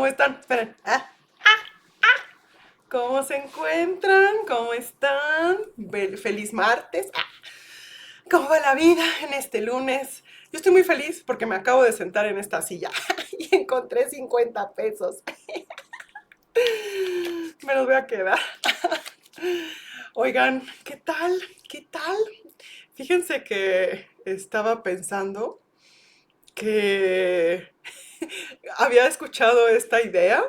están? Esperen. ¿Cómo se encuentran? ¿Cómo están? Feliz martes. ¿Cómo va la vida en este lunes? Yo estoy muy feliz porque me acabo de sentar en esta silla y encontré 50 pesos. Me los voy a quedar. Oigan, ¿qué tal? ¿Qué tal? Fíjense que estaba pensando que había escuchado esta idea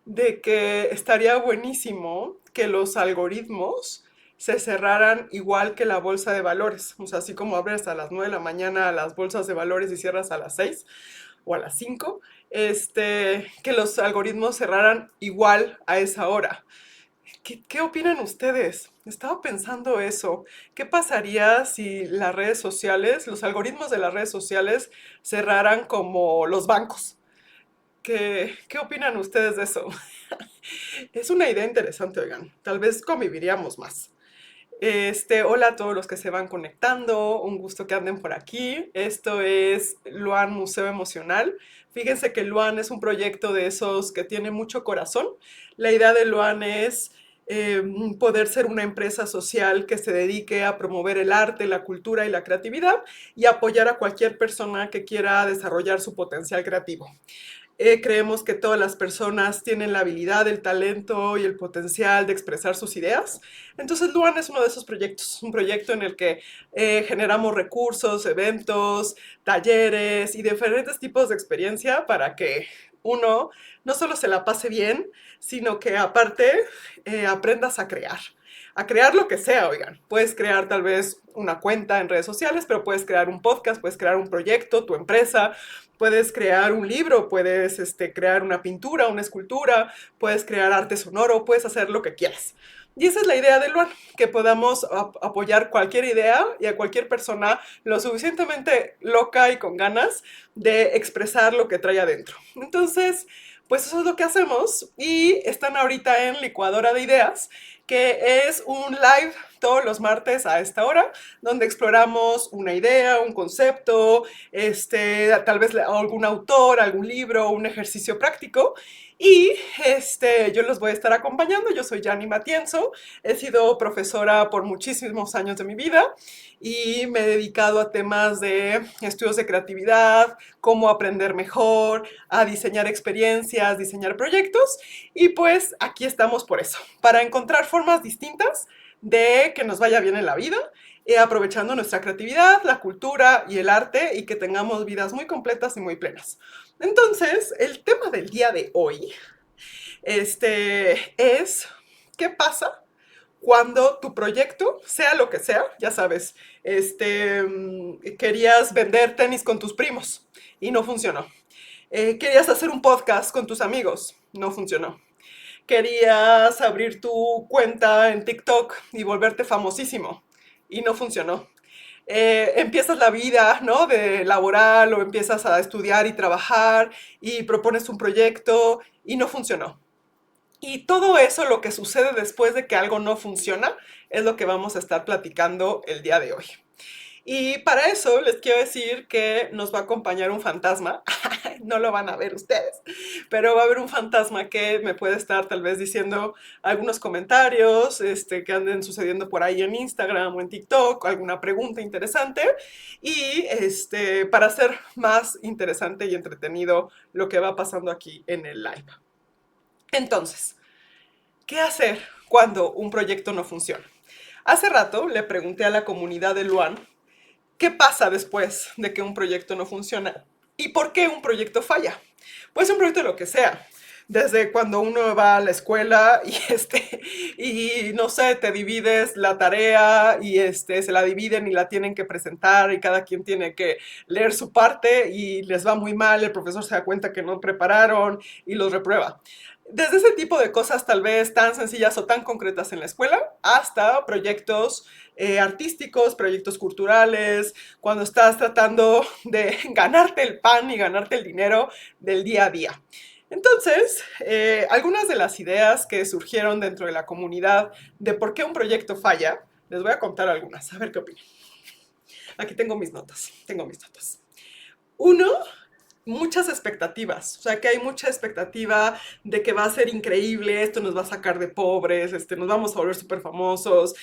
de que estaría buenísimo que los algoritmos se cerraran igual que la bolsa de valores. O sea, así como abres a las 9 de la mañana las bolsas de valores y cierras a las 6 o a las 5, que los algoritmos cerraran igual a esa hora. ¿Qué opinan ustedes? Estaba pensando eso. ¿Qué pasaría si las redes sociales, los algoritmos de las redes sociales cerraran como los bancos? ¿Qué opinan ustedes de eso? Es una idea interesante, oigan. Tal vez conviviríamos más. Hola a todos los que se van conectando, un gusto que anden por aquí. Esto es Luan Museo Emocional. Fíjense que Luan es un proyecto de esos que tiene mucho corazón. La idea de Luan es eh, poder ser una empresa social que se dedique a promover el arte, la cultura y la creatividad y apoyar a cualquier persona que quiera desarrollar su potencial creativo. Creemos que todas las personas tienen la habilidad, el talento y el potencial de expresar sus ideas. Entonces, Luan es uno de esos proyectos, un proyecto en el que generamos recursos, eventos, talleres y diferentes tipos de experiencia para que uno no solo se la pase bien, sino que aparte aprendas a crear lo que sea, oigan. Puedes crear tal vez una cuenta en redes sociales, pero puedes crear un podcast, puedes crear un proyecto, tu empresa, puedes crear un libro, puedes crear una pintura, una escultura, puedes crear arte sonoro, puedes hacer lo que quieras. Y esa es la idea de Luan, que podamos apoyar cualquier idea y a cualquier persona lo suficientemente loca y con ganas de expresar lo que trae adentro. Entonces, pues eso es lo que hacemos y están ahorita en Licuadora de Ideas, que es un live todos los martes a esta hora, donde exploramos una idea, un concepto, tal vez algún autor, algún libro, un ejercicio práctico. Y yo los voy a estar acompañando. Yo soy Yanni Matienzo, he sido profesora por muchísimos años de mi vida y me he dedicado a temas de estudios de creatividad, cómo aprender mejor, a diseñar experiencias, diseñar proyectos. Y pues aquí estamos por eso, para encontrar formas distintas de que nos vaya bien en la vida, aprovechando nuestra creatividad, la cultura y el arte y que tengamos vidas muy completas y muy plenas. Entonces, el tema del día de hoy es ¿qué pasa cuando tu proyecto, sea lo que sea, ya sabes, querías vender tenis con tus primos y no funcionó? Querías hacer un podcast con tus amigos, no funcionó. Querías abrir tu cuenta en TikTok y volverte famosísimo y no funcionó. Empiezas la vida, ¿no? De laboral o empiezas a estudiar y trabajar y propones un proyecto y no funcionó. Y todo eso, lo que sucede después de que algo no funciona, es lo que vamos a estar platicando el día de hoy. Y para eso les quiero decir que nos va a acompañar un fantasma. No lo van a ver ustedes, pero va a haber un fantasma que me puede estar tal vez diciendo algunos comentarios que anden sucediendo por ahí en Instagram o en TikTok, alguna pregunta interesante y para hacer más interesante y entretenido lo que va pasando aquí en el live. Entonces, ¿qué hacer cuando un proyecto no funciona? Hace rato le pregunté a la comunidad de Luan qué pasa después de que un proyecto no funciona y por qué un proyecto falla. Puede ser un proyecto de lo que sea. Desde cuando uno va a la escuela y no sé, te divides la tarea y se la dividen y la tienen que presentar y cada quien tiene que leer su parte y les va muy mal, el profesor se da cuenta que no prepararon y los reprueba. Desde ese tipo de cosas tal vez tan sencillas o tan concretas en la escuela hasta proyectos artísticos, proyectos culturales, cuando estás tratando de ganarte el pan y ganarte el dinero del día a día. Entonces, algunas de las ideas que surgieron dentro de la comunidad de por qué un proyecto falla, les voy a contar algunas, a ver qué opinan. Aquí tengo mis notas, tengo mis notas. Uno, muchas expectativas, o sea que hay mucha expectativa de que va a ser increíble, esto nos va a sacar de pobres, nos vamos a volver súper famosos,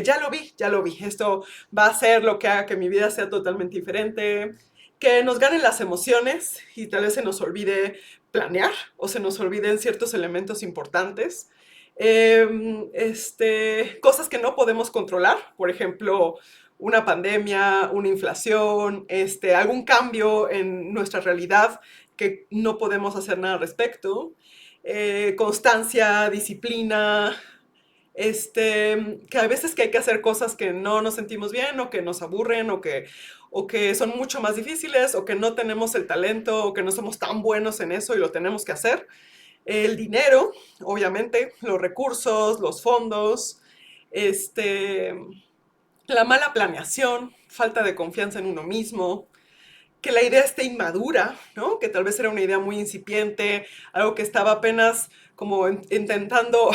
ya lo vi, esto va a ser lo que haga que mi vida sea totalmente diferente, que nos ganen las emociones y tal vez se nos olvide planear o se nos olviden ciertos elementos importantes. Cosas que no podemos controlar, por ejemplo, una pandemia, una inflación, algún cambio en nuestra realidad que no podemos hacer nada al respecto. Constancia, disciplina, que a veces que hay que hacer cosas que no nos sentimos bien o que nos aburren o que son mucho más difíciles o que no tenemos el talento o que no somos tan buenos en eso y lo tenemos que hacer. El dinero, obviamente, los recursos, los fondos, este, la mala planeación, falta de confianza en uno mismo, que la idea esté inmadura, ¿no? Que tal vez era una idea muy incipiente, algo que estaba apenas como intentando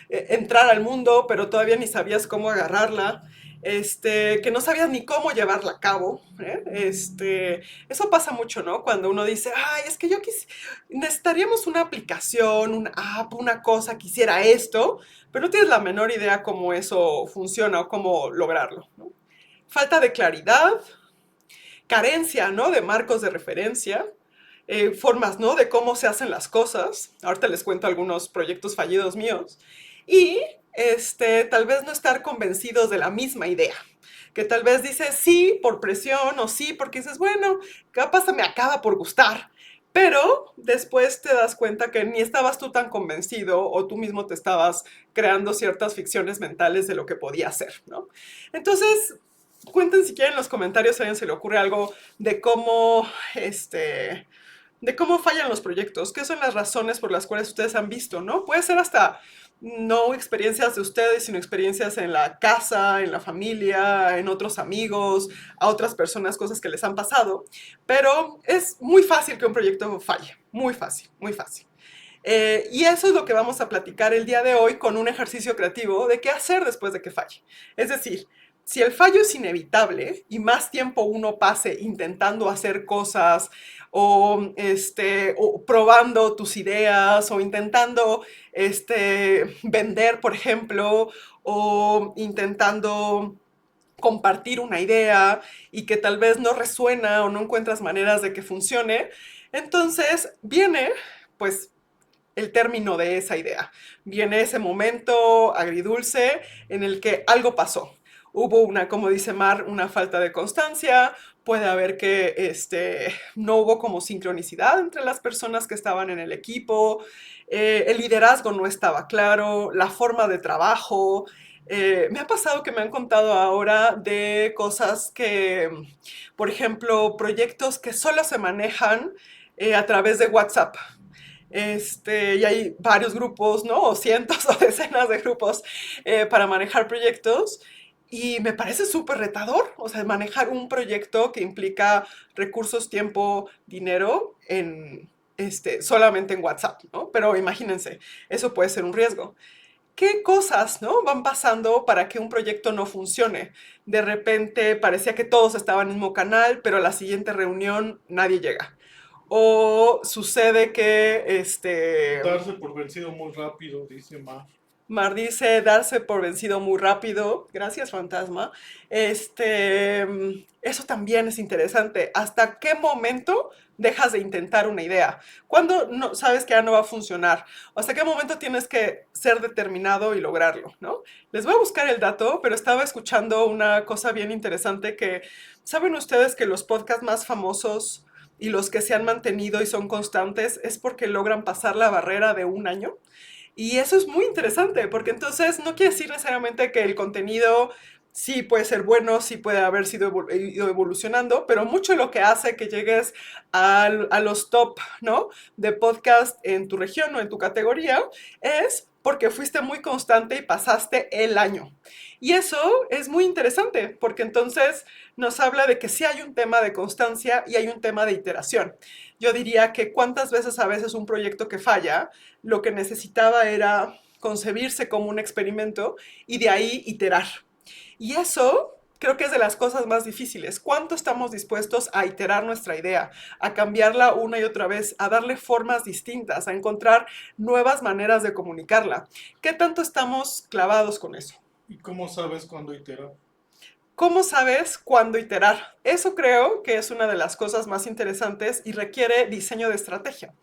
entrar al mundo, pero todavía ni sabías cómo agarrarla, que no sabías ni cómo llevarla a cabo, ¿eh? Eso pasa mucho, ¿no? Cuando uno dice, ay, es que necesitaríamos una aplicación, una app, una cosa, quisiera esto, pero no tienes la menor idea cómo eso funciona o cómo lograrlo, ¿no? Falta de claridad, carencia, ¿no? De marcos de referencia, formas, ¿no? De cómo se hacen las cosas. Ahorita les cuento algunos proyectos fallidos míos. Y tal vez no estar convencidos de la misma idea. Que tal vez dices sí por presión o sí porque dices, bueno, capaz me acaba por gustar. Pero después te das cuenta que ni estabas tú tan convencido o tú mismo te estabas creando ciertas ficciones mentales de lo que podía ser, ¿no? Entonces, cuenten si quieren en los comentarios si a alguien se le ocurre algo de cómo fallan los proyectos, qué son las razones por las cuales ustedes han visto, ¿no? Puede ser hasta no experiencias de ustedes, sino experiencias en la casa, en la familia, en otros amigos, a otras personas, cosas que les han pasado. Pero es muy fácil que un proyecto falle, muy fácil, muy fácil. Y eso es lo que vamos a platicar el día de hoy con un ejercicio creativo de qué hacer después de que falle. Es decir, si el fallo es inevitable y más tiempo uno pase intentando hacer cosas o probando tus ideas o intentando vender, por ejemplo, o intentando compartir una idea y que tal vez no resuena o no encuentras maneras de que funcione, entonces viene pues el término de esa idea. Viene ese momento agridulce en el que algo pasó. Hubo una, como dice Mar, una falta de constancia, puede haber que no hubo como sincronicidad entre las personas que estaban en el equipo, el liderazgo no estaba claro, la forma de trabajo. Me ha pasado que me han contado ahora de cosas que, por ejemplo, proyectos que solo se manejan a través de WhatsApp. Y hay varios grupos, ¿no? O cientos o decenas de grupos para manejar proyectos. Y me parece súper retador, o sea, manejar un proyecto que implica recursos, tiempo, dinero solamente en WhatsApp, ¿no? Pero imagínense, eso puede ser un riesgo. ¿Qué cosas, no, van pasando para que un proyecto no funcione? De repente parecía que todos estaban en el mismo canal, pero a la siguiente reunión nadie llega. O sucede que Darse por vencido muy rápido, dice Mar. Mar dice darse por vencido muy rápido. Gracias, fantasma. Eso también es interesante. ¿Hasta qué momento dejas de intentar una idea? ¿Cuándo no, sabes que ya no va a funcionar? ¿Hasta qué momento tienes que ser determinado y lograrlo, ¿no? Les voy a buscar el dato, pero estaba escuchando una cosa bien interesante que, ¿saben ustedes que los podcasts más famosos y los que se han mantenido y son constantes es porque logran pasar la barrera de un año? Y eso es muy interesante, porque entonces no quiere decir necesariamente que el contenido sí puede ser bueno, sí puede haber ido evolucionando, pero mucho de lo que hace que llegues a los top, ¿no? De podcast en tu región o en tu categoría es porque fuiste muy constante y pasaste el año. Y eso es muy interesante, porque entonces nos habla de que sí hay un tema de constancia y hay un tema de iteración. Yo diría que cuántas veces a veces un proyecto que falla, lo que necesitaba era concebirse como un experimento y de ahí iterar. Y eso creo que es de las cosas más difíciles. ¿Cuánto estamos dispuestos a iterar nuestra idea, a cambiarla una y otra vez, a darle formas distintas, a encontrar nuevas maneras de comunicarla? ¿Qué tanto estamos clavados con eso? ¿Y cómo sabes cuándo iterar? ¿Cómo sabes cuándo iterar? Eso creo que es una de las cosas más interesantes y requiere diseño de estrategia.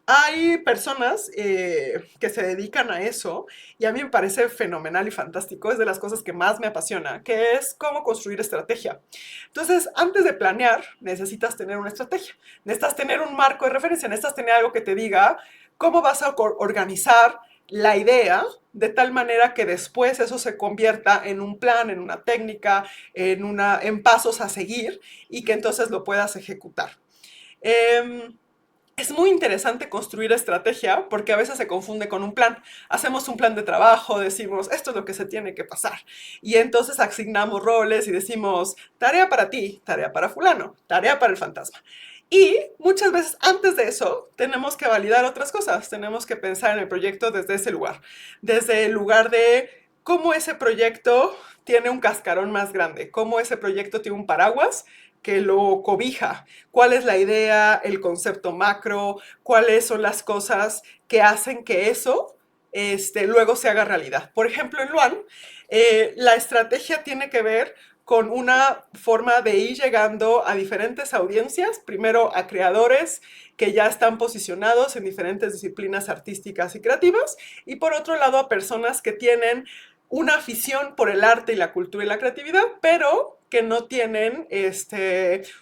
Hay personas que se dedican a eso y a mí me parece fenomenal y fantástico, es de las cosas que más me apasiona, que es cómo construir estrategia. Entonces, antes de planear, necesitas tener una estrategia, necesitas tener un marco de referencia, necesitas tener algo que te diga cómo vas a organizar la idea de tal manera que después eso se convierta en un plan, en una técnica, en pasos a seguir y que entonces lo puedas ejecutar. Eh, es muy interesante construir estrategia porque a veces se confunde con un plan. Hacemos un plan de trabajo, decimos, esto es lo que se tiene que pasar. Y entonces asignamos roles y decimos, tarea para ti, tarea para fulano, tarea para el fantasma. Y muchas veces antes de eso tenemos que validar otras cosas, tenemos que pensar en el proyecto desde el lugar de cómo ese proyecto tiene un cascarón más grande, cómo ese proyecto tiene un paraguas que lo cobija, cuál es la idea, el concepto macro, cuáles son las cosas que hacen que eso luego se haga realidad. Por ejemplo, en Luan, la estrategia tiene que ver con una forma de ir llegando a diferentes audiencias, primero a creadores que ya están posicionados en diferentes disciplinas artísticas y creativas, y por otro lado a personas que tienen una afición por el arte y la cultura y la creatividad, pero que no tienen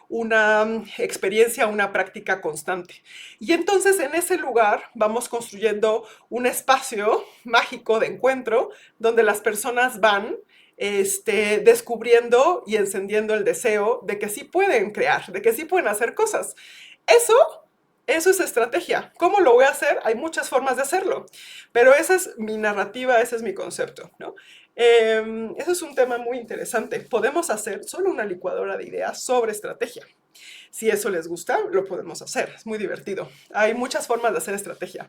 una experiencia, una práctica constante. Y entonces en ese lugar vamos construyendo un espacio mágico de encuentro donde las personas van descubriendo y encendiendo el deseo de que sí pueden crear, de que sí pueden hacer cosas. Eso, eso es estrategia. ¿Cómo lo voy a hacer? Hay muchas formas de hacerlo, pero esa es mi narrativa, ese es mi concepto, ¿no? Eso es un tema muy interesante. Podemos hacer solo una licuadora de ideas sobre estrategia. Si eso les gusta, lo podemos hacer. Es muy divertido. Hay muchas formas de hacer estrategia.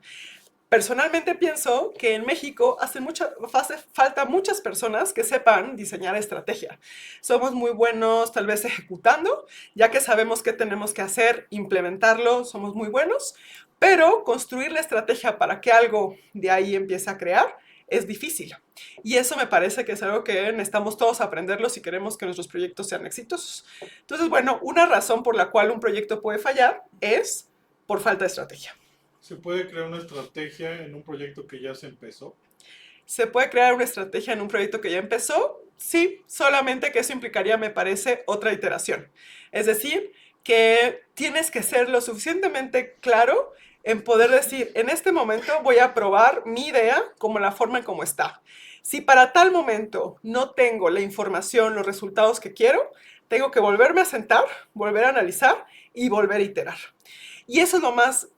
Personalmente pienso que en México hace falta muchas personas que sepan diseñar estrategia. Somos muy buenos tal vez ejecutando, ya que sabemos qué tenemos que hacer, implementarlo, somos muy buenos, pero construir la estrategia para que algo de ahí empiece a crear es difícil. Y eso me parece que es algo que necesitamos todos aprenderlo si queremos que nuestros proyectos sean exitosos. Entonces, bueno, una razón por la cual un proyecto puede fallar es por falta de estrategia. ¿Se puede crear una estrategia en un proyecto que ya se empezó? ¿Se puede crear una estrategia en un proyecto que ya empezó? Sí, solamente que eso implicaría, me parece, otra iteración. Es decir, que tienes que ser lo suficientemente claro en poder decir, en este momento voy a probar mi idea como la forma en cómo está. Si para tal momento no tengo la información, los resultados que quiero, tengo que volverme a sentar, volver a analizar y volver a iterar. Y eso es lo más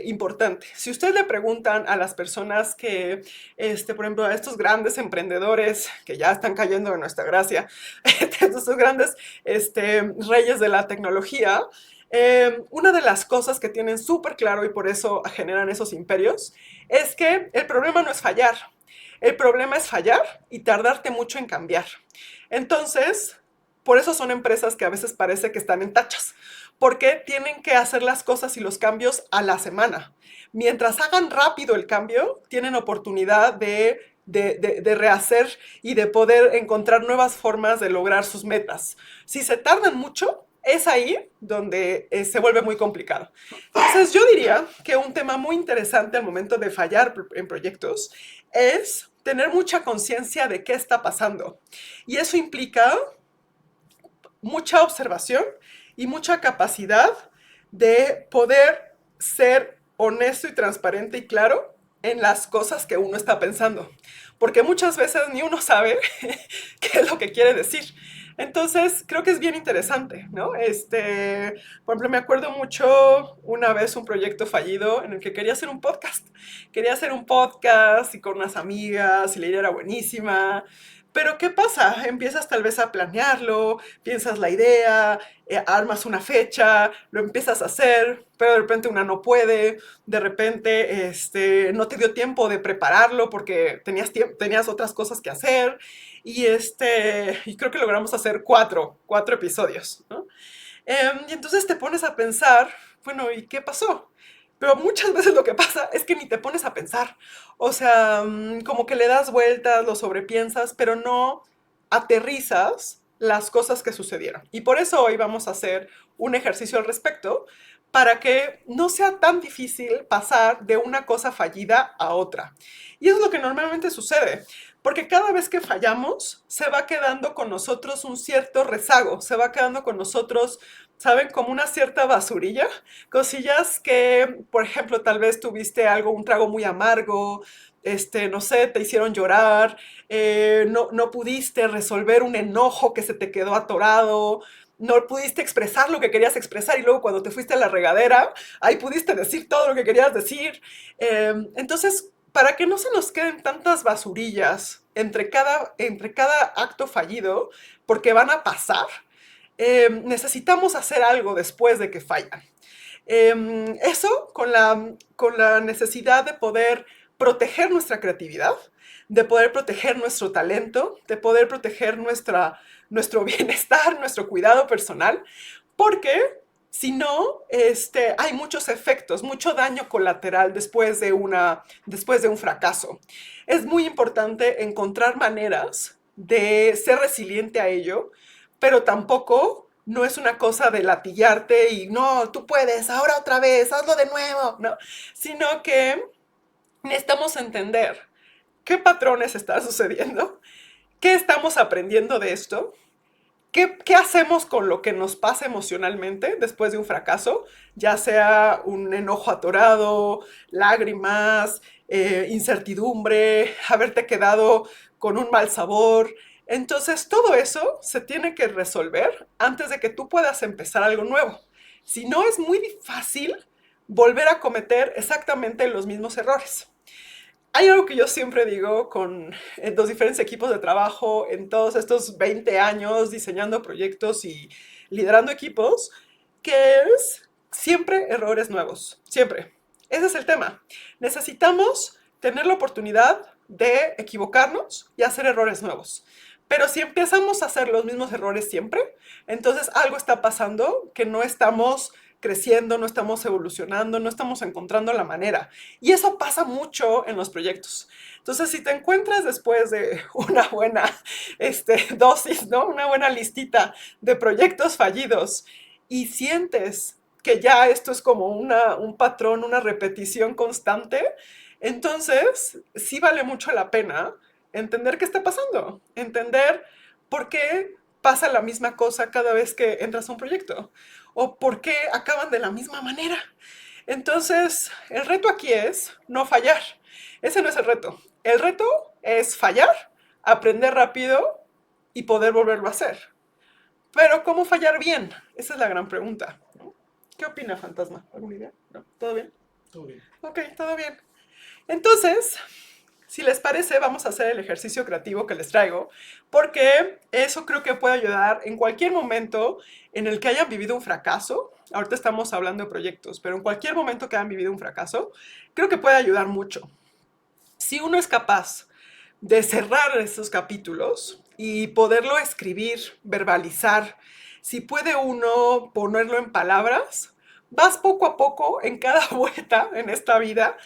importante. Si ustedes le preguntan a las personas que, por ejemplo, a estos grandes emprendedores que ya están cayendo de nuestra gracia, estos grandes reyes de la tecnología, una de las cosas que tienen súper claro y por eso generan esos imperios es que el problema no es fallar. El problema es fallar y tardarte mucho en cambiar. Entonces, por eso son empresas que a veces parece que están en tachas, porque tienen que hacer las cosas y los cambios a la semana. Mientras hagan rápido el cambio, tienen oportunidad de rehacer y de poder encontrar nuevas formas de lograr sus metas. Si se tardan mucho, es ahí donde se vuelve muy complicado. Entonces yo diría que un tema muy interesante al momento de fallar en proyectos es tener mucha conciencia de qué está pasando. Y eso implica mucha observación y mucha capacidad de poder ser honesto y transparente y claro en las cosas que uno está pensando. Porque muchas veces ni uno sabe qué es lo que quiere decir. Entonces, creo que es bien interesante, ¿no? Por ejemplo, me acuerdo mucho una vez un proyecto fallido en el que quería hacer un podcast. Quería hacer un podcast y con unas amigas y la idea era buenísima, Pero ¿qué pasa? Empiezas tal vez a planearlo, piensas la idea, armas una fecha, lo empiezas a hacer, pero de repente una no puede, de repente no te dio tiempo de prepararlo porque tenías otras cosas que hacer y creo que logramos hacer cuatro episodios, ¿no? Y entonces te pones a pensar, bueno, ¿y qué pasó? Pero muchas veces lo que pasa es que ni te pones a pensar. O sea, como que le das vueltas, lo sobrepiensas, pero no aterrizas las cosas que sucedieron. Y por eso hoy vamos a hacer un ejercicio al respecto para que no sea tan difícil pasar de una cosa fallida a otra. Y eso es lo que normalmente sucede, porque cada vez que fallamos se va quedando con nosotros un cierto rezago, se va quedando con nosotros, ¿saben? Como una cierta basurilla, cosillas que, por ejemplo, tal vez tuviste algo, un trago muy amargo, no sé, te hicieron llorar, no pudiste resolver un enojo que se te quedó atorado, no pudiste expresar lo que querías expresar y luego cuando te fuiste a la regadera, ahí pudiste decir todo lo que querías decir. Entonces, para que no se nos queden tantas basurillas entre cada acto fallido, porque van a pasar, necesitamos hacer algo después de que fallan. Eso con la necesidad de poder proteger nuestra creatividad, de poder proteger nuestro talento, de poder proteger nuestro bienestar, nuestro cuidado personal, porque si no, hay muchos efectos, mucho daño colateral después de un fracaso. Es muy importante encontrar maneras de ser resiliente a ello, pero tampoco no es una cosa de latillarte y no, tú puedes, ahora otra vez, hazlo de nuevo, no, sino que necesitamos entender qué patrones están sucediendo, qué estamos aprendiendo de esto. ¿Qué hacemos con lo que nos pasa emocionalmente después de un fracaso? Ya sea un enojo atorado, lágrimas, incertidumbre, haberte quedado con un mal sabor. Entonces, todo eso se tiene que resolver antes de que tú puedas empezar algo nuevo. Si no, es muy fácil volver a cometer exactamente los mismos errores. Hay algo que yo siempre digo con los diferentes equipos de trabajo en todos estos 20 años diseñando proyectos y liderando equipos, que es siempre errores nuevos, siempre. Ese es el tema. Necesitamos tener la oportunidad de equivocarnos y hacer errores nuevos. Pero si empezamos a hacer los mismos errores siempre, entonces algo está pasando que no estamos creciendo, no estamos evolucionando, no estamos encontrando la manera. Y eso pasa mucho en los proyectos. Entonces, si te encuentras después de una buena dosis, ¿no? Una buena listita de proyectos fallidos y sientes que ya esto es como un patrón, una repetición constante, entonces sí vale mucho la pena entender qué está pasando, entender por qué pasa la misma cosa cada vez que entras a un proyecto o por qué acaban de la misma manera. Entonces, el reto aquí es no fallar. Ese no es el reto. El reto es fallar, aprender rápido y poder volverlo a hacer. Pero ¿cómo fallar bien? Esa es la gran pregunta, ¿no? ¿Qué opina, Fantasma? ¿Alguna idea? ¿No? ¿Todo bien? Todo bien. Ok, todo bien. Entonces, si les parece, vamos a hacer el ejercicio creativo que les traigo, porque eso creo que puede ayudar en cualquier momento en el que hayan vivido un fracaso. Ahorita estamos hablando de proyectos, pero en cualquier momento que hayan vivido un fracaso, creo que puede ayudar mucho. Si uno es capaz de cerrar esos capítulos y poderlo escribir, verbalizar, si puede uno ponerlo en palabras, vas poco a poco en cada vuelta en esta vida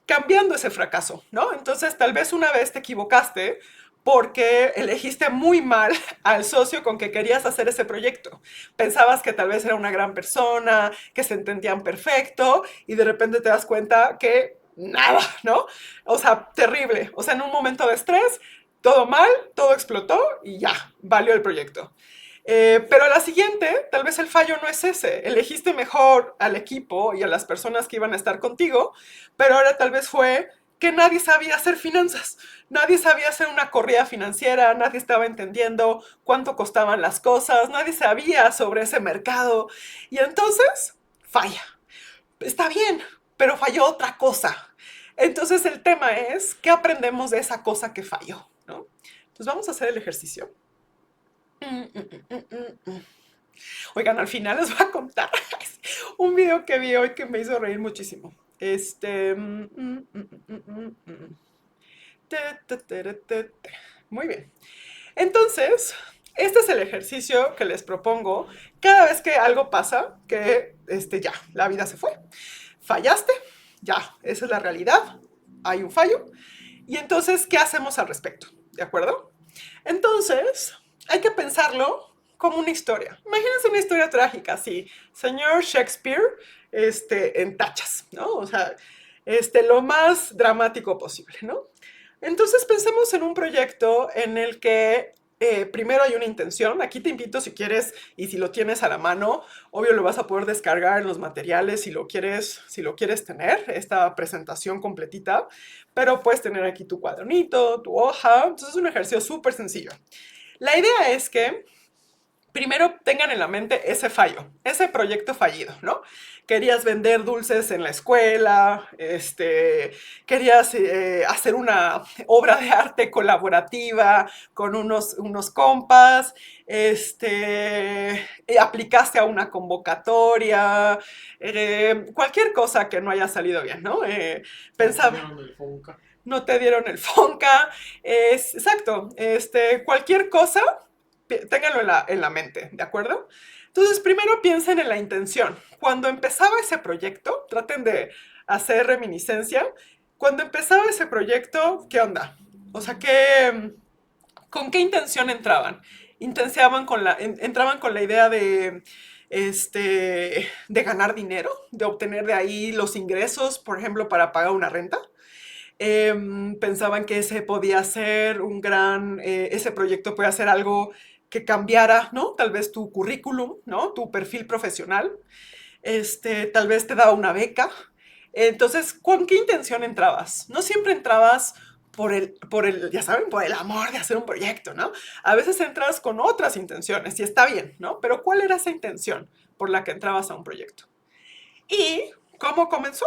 cambiando ese fracaso, ¿no? Entonces, tal vez una vez te equivocaste porque elegiste muy mal al socio con que querías hacer ese proyecto. Pensabas que tal vez era una gran persona, que se entendían perfecto y de repente te das cuenta que nada, ¿no? O sea, terrible. O sea, en un momento de estrés, todo mal, todo explotó y ya, valió el proyecto. Pero a la siguiente, tal vez el fallo no es ese. Elegiste mejor al equipo y a las personas que iban a estar contigo, pero ahora tal vez fue que nadie sabía hacer finanzas, nadie sabía hacer una corrida financiera, nadie estaba entendiendo cuánto costaban las cosas, nadie sabía sobre ese mercado y entonces falla. Está bien, pero falló otra cosa. Entonces el tema es, ¿qué aprendemos de esa cosa que falló? ¿No? Entonces vamos a hacer el ejercicio. Oigan, al final les voy a contar un video que vi hoy que me hizo reír muchísimo. Muy bien. Entonces, este es el ejercicio que les propongo cada vez que algo pasa, que ya, la vida se fue. Fallaste, ya, esa es la realidad, hay un fallo. Y entonces, ¿qué hacemos al respecto? ¿De acuerdo? Entonces, hay que pensarlo como una historia. Imagínense una historia trágica, así, señor Shakespeare, en tachas, ¿no? O sea, lo más dramático posible, ¿no? Entonces pensemos en un proyecto en el que primero hay una intención. Aquí te invito si quieres y si lo tienes a la mano, obvio lo vas a poder descargar en los materiales si lo quieres tener, esta presentación completita, pero puedes tener aquí tu cuadernito, tu hoja. Entonces es un ejercicio súper sencillo. La idea es que primero tengan en la mente ese fallo, ese proyecto fallido, ¿no? Querías vender dulces en la escuela, querías hacer una obra de arte colaborativa con unos compas, aplicaste a una convocatoria, cualquier cosa que no haya salido bien, ¿no? No te Pensaba, dieron el Fonca. no te dieron el Fonca, exacto, cualquier cosa ténganlo en la mente, ¿de acuerdo? Entonces, primero piensen en la intención. Cuando empezaba ese proyecto, traten de hacer reminiscencia. Cuando empezaba ese proyecto, ¿qué onda? O sea, ¿con qué intención entraban? Entraban con la idea de ganar dinero, de obtener de ahí los ingresos, por ejemplo, para pagar una renta. Pensaban que ese podía ser ese proyecto puede ser algo que cambiara, ¿no? Tal vez tu currículum, ¿no? Tu perfil profesional, tal vez te daba una beca. Entonces, ¿con qué intención entrabas? No siempre entrabas ya saben, por el amor de hacer un proyecto, ¿no? A veces entras con otras intenciones y está bien, ¿no? Pero ¿cuál era esa intención por la que entrabas a un proyecto? ¿Y cómo comenzó?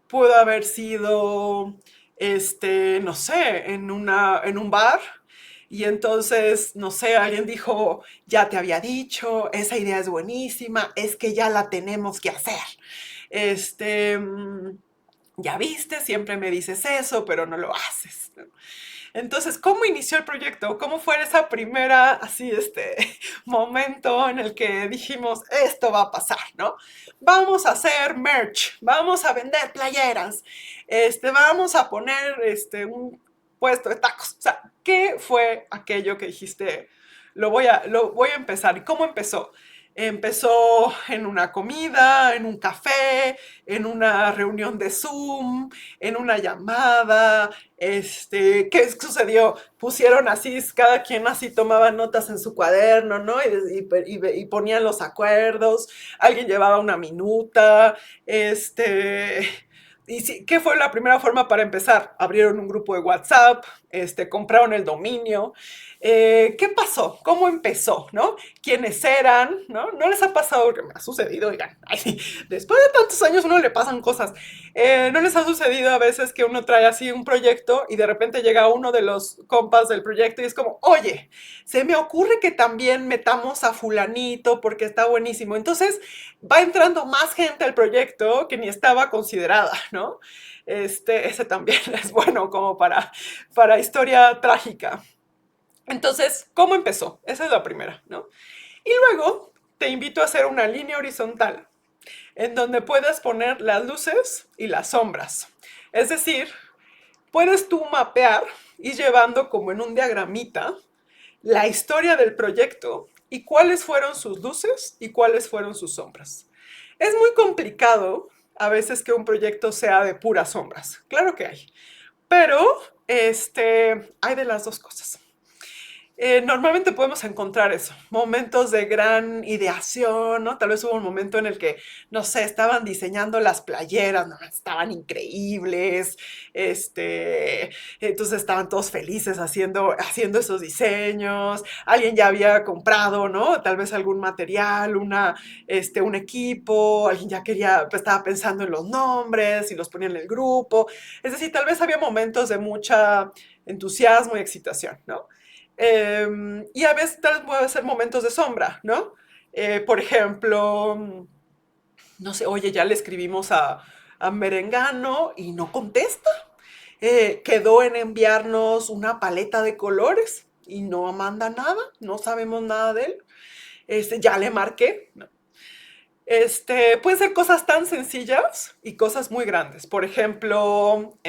Pudo haber sido, no sé, en un bar. Y entonces, no sé, alguien dijo, ya te había dicho, esa idea es buenísima, es que ya la tenemos que hacer. Este, mm, ya viste, siempre me dices eso, pero no lo haces. Entonces, ¿cómo inició el proyecto? ¿Cómo fue esa primera, así, momento en el que dijimos, esto va a pasar, ¿no? Vamos a hacer merch, vamos a vender playeras, vamos a poner, un puesto de tacos. O sea, ¿qué fue aquello que dijiste, lo voy a empezar? ¿Y cómo empezó? Empezó en una comida, en un café, en una reunión de Zoom, en una llamada, ¿qué sucedió? Pusieron así, cada quien así tomaba notas en su cuaderno, ¿no? Y ponían los acuerdos, alguien llevaba una minuta, y sí, ¿qué fue la primera forma para empezar? Abrieron un grupo de WhatsApp, compraron el dominio. ¿Qué pasó? ¿Cómo empezó? ¿No? ¿Quiénes eran? ¿No? ¿No les ha pasado? Que me ha sucedido, oigan. Ay, después de tantos años uno le pasan cosas. ¿No les ha sucedido a veces que uno trae así un proyecto y de repente llega uno de los compas del proyecto y es como, oye, se me ocurre que también metamos a fulanito porque está buenísimo? Entonces va entrando más gente al proyecto que ni estaba considerada, ¿no? Ese también es bueno como para historia trágica. Entonces, ¿cómo empezó? Esa es la primera, ¿no? Y luego te invito a hacer una línea horizontal en donde puedas poner las luces y las sombras. Es decir, puedes tú mapear y llevando como en un diagramita la historia del proyecto y cuáles fueron sus luces y cuáles fueron sus sombras. Es muy complicado a veces que un proyecto sea de puras sombras. Claro que hay. Pero hay de las dos cosas. Normalmente podemos encontrar eso, momentos de gran ideación, ¿no? Tal vez hubo un momento en el que, no sé, estaban diseñando las playeras, ¿no? Estaban increíbles, entonces estaban todos felices haciendo esos diseños, alguien ya había comprado, ¿no? Tal vez algún material, un equipo, alguien ya quería, pues, estaba pensando en los nombres y los ponía en el grupo, es decir, tal vez había momentos de mucha entusiasmo y excitación, ¿no? Y a veces tal vez puede ser momentos de sombra, ¿no? Por ejemplo, no sé, oye, ya le escribimos a Merengano y no contesta. Quedó en enviarnos una paleta de colores y no manda nada, no sabemos nada de él. Ya le marqué, ¿no? Pueden ser cosas tan sencillas y cosas muy grandes. Por ejemplo,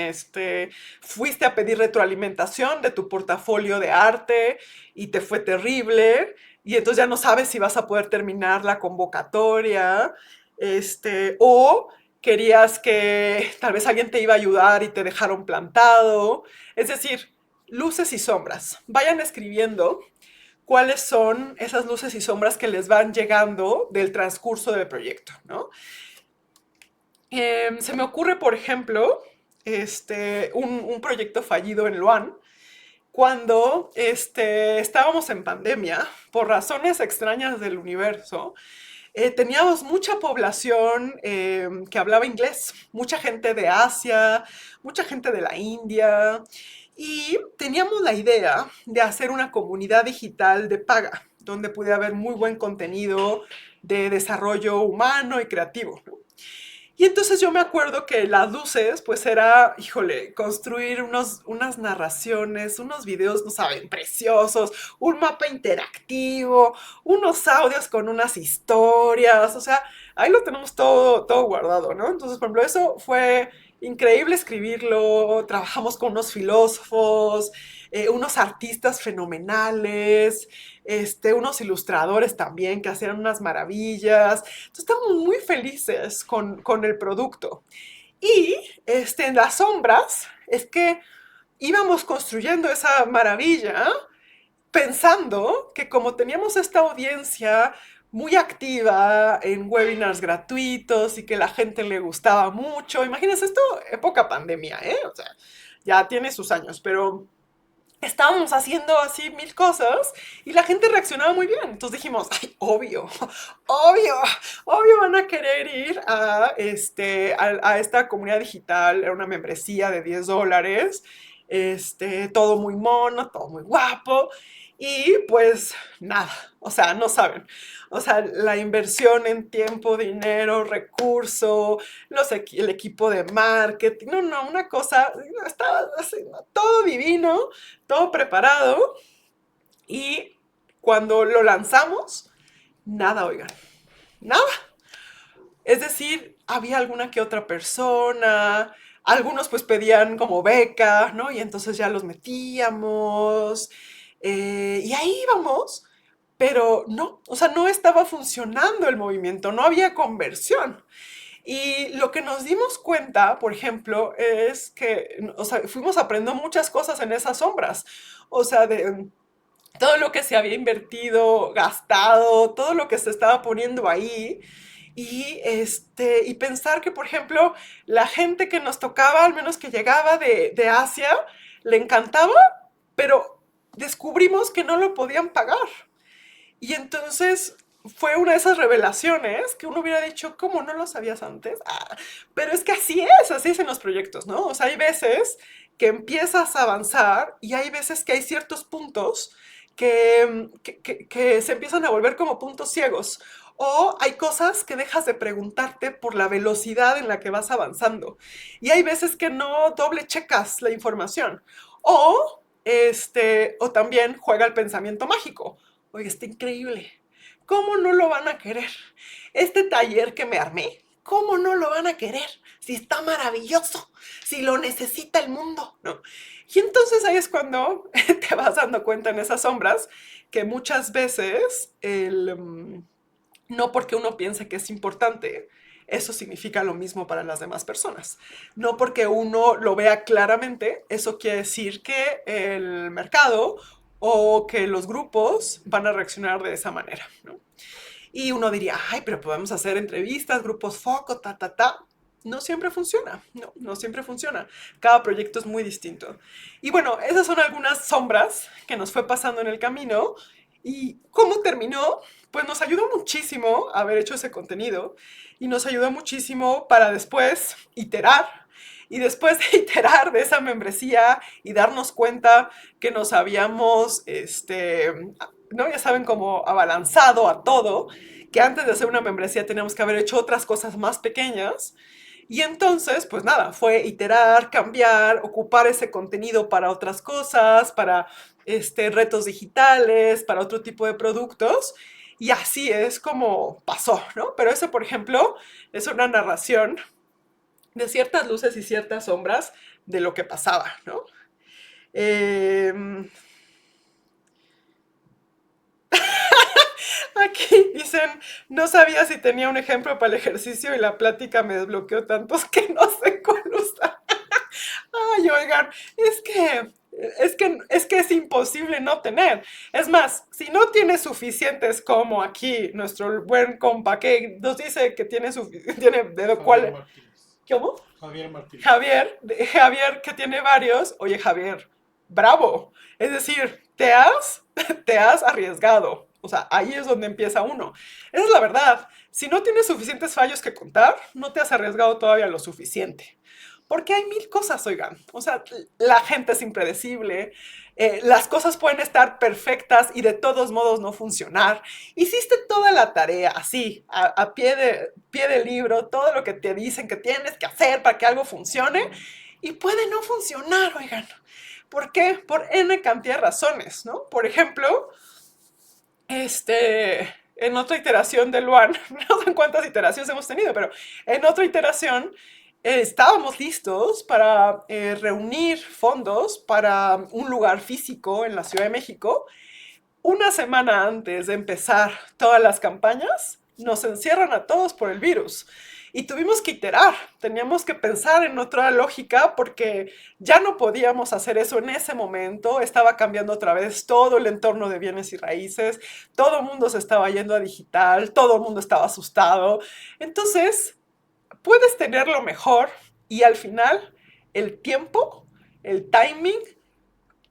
fuiste a pedir retroalimentación de tu portafolio de arte y te fue terrible y entonces ya no sabes si vas a poder terminar la convocatoria. O querías que tal vez alguien te iba a ayudar y te dejaron plantado. Es decir, luces y sombras. Vayan escribiendo cuáles son esas luces y sombras que les van llegando del transcurso del proyecto, ¿no? Se me ocurre, por ejemplo, un proyecto fallido en Luan, cuando estábamos en pandemia, por razones extrañas del universo, teníamos mucha población que hablaba inglés, mucha gente de Asia, mucha gente de la India, y teníamos la idea de hacer una comunidad digital de paga, donde pudiera haber muy buen contenido de desarrollo humano y creativo, ¿no? Y entonces yo me acuerdo que las luces, pues era, híjole, construir unas narraciones, unos videos, no saben, preciosos, un mapa interactivo, unos audios con unas historias, o sea, ahí lo tenemos todo guardado, ¿no? Entonces, por ejemplo, eso fue increíble escribirlo, trabajamos con unos filósofos, unos artistas fenomenales, unos ilustradores también que hacían unas maravillas. Entonces estamos muy felices con el producto. Y en las sombras es que íbamos construyendo esa maravilla pensando que como teníamos esta audiencia muy activa en webinars gratuitos y que la gente le gustaba mucho, imagínense esto, época pandemia, ¿eh? O sea, ya tiene sus años, pero estábamos haciendo así mil cosas y la gente reaccionaba muy bien. Entonces dijimos, ay, obvio, obvio van a querer ir a esta comunidad digital, era una membresía de $10, todo muy mono, todo muy guapo. Y pues nada, o sea, no saben. O sea, la inversión en tiempo, dinero, recurso, el equipo de marketing, no, una cosa, estaba así, ¿no? Todo divino, todo preparado. Y cuando lo lanzamos, nada, oigan, nada. Es decir, había alguna que otra persona, algunos pues pedían como beca, ¿no? Y entonces ya los metíamos. Y ahí íbamos, pero no, o sea, no estaba funcionando el movimiento, no había conversión. Y lo que nos dimos cuenta, por ejemplo, es que, o sea, fuimos aprendiendo muchas cosas en esas sombras. O sea, de todo lo que se había invertido, gastado, todo lo que se estaba poniendo ahí. Y pensar que, por ejemplo, la gente que nos tocaba, al menos que llegaba de Asia, le encantaba, pero descubrimos que no lo podían pagar. Y entonces fue una de esas revelaciones que uno hubiera dicho, ¿cómo no lo sabías antes? Ah, pero es que así es en los proyectos, ¿no? O sea, hay veces que empiezas a avanzar y hay veces que hay ciertos puntos que se empiezan a volver como puntos ciegos. O hay cosas que dejas de preguntarte por la velocidad en la que vas avanzando. Y hay veces que no doble checas la información. O también juega el pensamiento mágico. Oye, está increíble. ¿Cómo no lo van a querer? Este taller que me armé, ¿cómo no lo van a querer? Si está maravilloso, si lo necesita el mundo, ¿no? Y entonces ahí es cuando te vas dando cuenta en esas sombras que muchas veces no porque uno piense que es importante, eso significa lo mismo para las demás personas. No porque uno lo vea claramente, eso quiere decir que el mercado o que los grupos van a reaccionar de esa manera, ¿no? Y uno diría, ay, pero podemos hacer entrevistas, grupos foco, ta. No siempre funciona, no siempre funciona. Cada proyecto es muy distinto. Y bueno, esas son algunas sombras que nos fue pasando en el camino. ¿Y cómo terminó? Pues nos ayudó muchísimo haber hecho ese contenido y nos ayudó muchísimo para después iterar Y después de iterar de esa membresía y darnos cuenta que nos habíamos, ¿no? Ya saben, como abalanzado a todo, que antes de hacer una membresía teníamos que haber hecho otras cosas más pequeñas. Y entonces, pues nada, fue iterar, cambiar, ocupar ese contenido para otras cosas, para retos digitales, para otro tipo de productos. Y así es como pasó, ¿no? Pero eso, por ejemplo, es una narración de ciertas luces y ciertas sombras de lo que pasaba, ¿no? Eh, Aquí dicen, no sabía si tenía un ejemplo para el ejercicio y la plática me desbloqueó tantos que no sé cuál usar. Ay, oigan, es que es imposible no tener. Es más, si no tienes suficientes como aquí nuestro buen compa que nos dice que tiene de Javier cuál, Martínez. ¿cómo? Javier Martínez. Javier que tiene varios, oye Javier, bravo. Es decir, te has arriesgado. O sea, ahí es donde empieza uno. Esa es la verdad. Si no tienes suficientes fallos que contar, no te has arriesgado todavía lo suficiente. Porque hay mil cosas, oigan. O sea, la gente es impredecible, las cosas pueden estar perfectas y de todos modos no funcionar. Hiciste toda la tarea así, a pie de libro, todo lo que te dicen que tienes que hacer para que algo funcione y puede no funcionar, oigan. ¿Por qué? Por N cantidad de razones, ¿no? Por ejemplo, en otra iteración de Luan, no sé cuántas iteraciones hemos tenido, pero en otra iteración estábamos listos para reunir fondos para un lugar físico en la Ciudad de México. Una semana antes de empezar todas las campañas, nos encierran a todos por el virus. Y tuvimos que iterar, teníamos que pensar en otra lógica porque ya no podíamos hacer eso en ese momento, estaba cambiando otra vez todo el entorno de bienes y raíces, todo el mundo se estaba yendo a digital, todo el mundo estaba asustado. Entonces, puedes tenerlo mejor y al final el tiempo, el timing,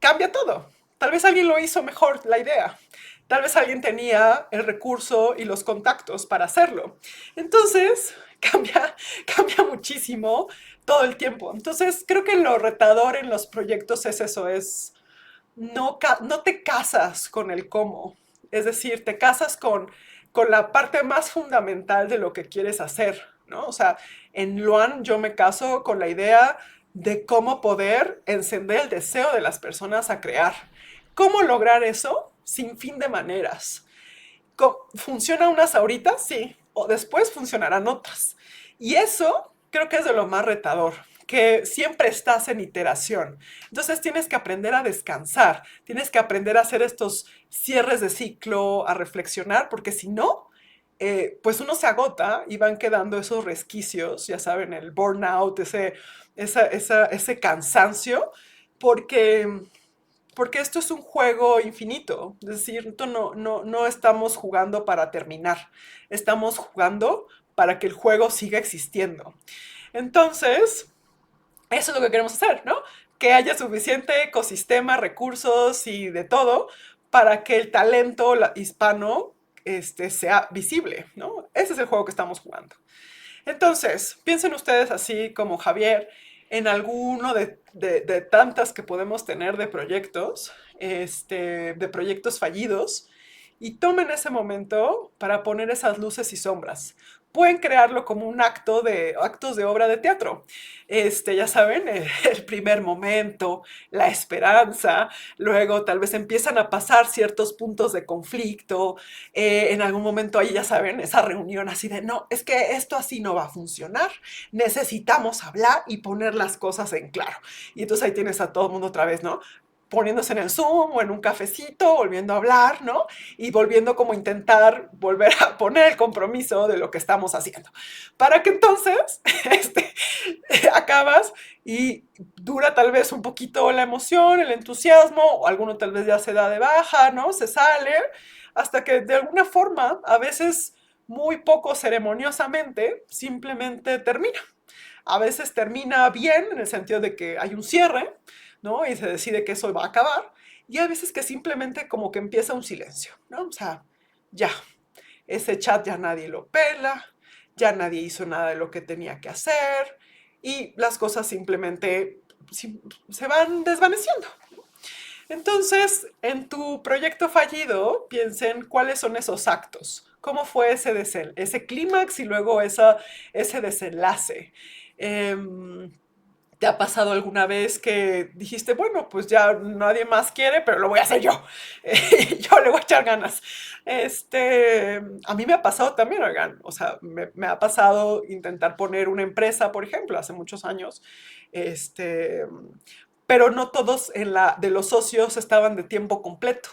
cambia todo. Tal vez alguien lo hizo mejor la idea. Tal vez alguien tenía el recurso y los contactos para hacerlo. Entonces, cambia muchísimo todo el tiempo. Entonces, creo que lo retador en los proyectos es eso, es no te casas con el cómo. Es decir, te casas con la parte más fundamental de lo que quieres hacer, ¿no? O sea, en Luan yo me caso con la idea de cómo poder encender el deseo de las personas a crear. ¿Cómo lograr eso? Sin fin de maneras. ¿Funciona unas ahorita? Sí. O después funcionarán otras. Y eso creo que es de lo más retador, que siempre estás en iteración. Entonces tienes que aprender a descansar, tienes que aprender a hacer estos cierres de ciclo, a reflexionar, porque si no, pues uno se agota y van quedando esos resquicios, ya saben, el burnout, ese cansancio, porque porque esto es un juego infinito, es decir, no estamos jugando para terminar, estamos jugando para que el juego siga existiendo. Entonces, eso es lo que queremos hacer, ¿no? Que haya suficiente ecosistema, recursos y de todo para que el talento hispano sea visible, ¿no? Ese es el juego que estamos jugando. Entonces, piensen ustedes así como Javier en alguno de tantas que podemos tener de proyectos fallidos, y tomen ese momento para poner esas luces y sombras. Pueden crearlo como un actos de obra de teatro. Ya saben, el primer momento, la esperanza, luego tal vez empiezan a pasar ciertos puntos de conflicto, en algún momento ahí ya saben, esa reunión así de, no, es que esto así no va a funcionar, necesitamos hablar y poner las cosas en claro. Y entonces ahí tienes a todo el mundo otra vez, ¿no? Poniéndose en el Zoom o en un cafecito, volviendo a hablar, ¿no? Y volviendo como a intentar volver a poner el compromiso de lo que estamos haciendo. Para que entonces acabas y dura tal vez un poquito la emoción, el entusiasmo, o alguno tal vez ya se da de baja, ¿no? Se sale, hasta que de alguna forma, a veces muy poco ceremoniosamente, simplemente termina. A veces termina bien en el sentido de que hay un cierre, ¿no? Y se decide que eso va a acabar. Y hay veces que simplemente como que empieza un silencio, ¿no? O sea, ya, ese chat ya nadie lo pela, ya nadie hizo nada de lo que tenía que hacer, y las cosas simplemente se van desvaneciendo. Entonces, en tu proyecto fallido, piensen cuáles son esos actos, cómo fue ese clímax y luego ese desenlace. Em, ¿Te ha pasado alguna vez que dijiste, bueno, pues ya nadie más quiere, pero lo voy a hacer yo? Yo le voy a echar ganas. A mí me ha pasado también, oigan, o sea, me ha pasado intentar poner una empresa, por ejemplo, hace muchos años, este, pero no todos de los socios estaban de tiempo completo.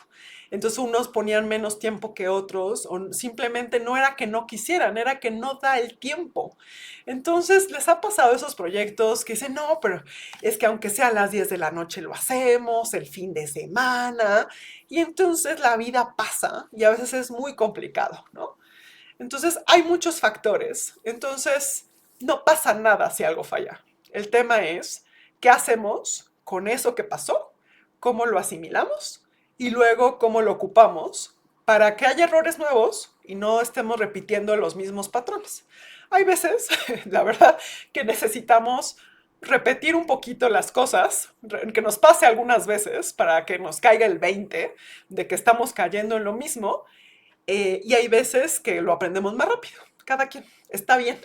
Entonces unos ponían menos tiempo que otros, o simplemente no era que no quisieran, era que no da el tiempo. Entonces les ha pasado esos proyectos que dicen, no, pero es que aunque sea a las 10 de la noche lo hacemos, el fin de semana, y entonces la vida pasa y a veces es muy complicado, ¿no? Entonces hay muchos factores, entonces no pasa nada si algo falla. El tema es, ¿qué hacemos con eso que pasó? ¿Cómo lo asimilamos? Y luego, ¿cómo lo ocupamos para que haya errores nuevos y no estemos repitiendo los mismos patrones? Hay veces, la verdad, que necesitamos repetir un poquito las cosas, que nos pase algunas veces para que nos caiga el 20 de que estamos cayendo en lo mismo, y hay veces que lo aprendemos más rápido. Cada quien. Está bien.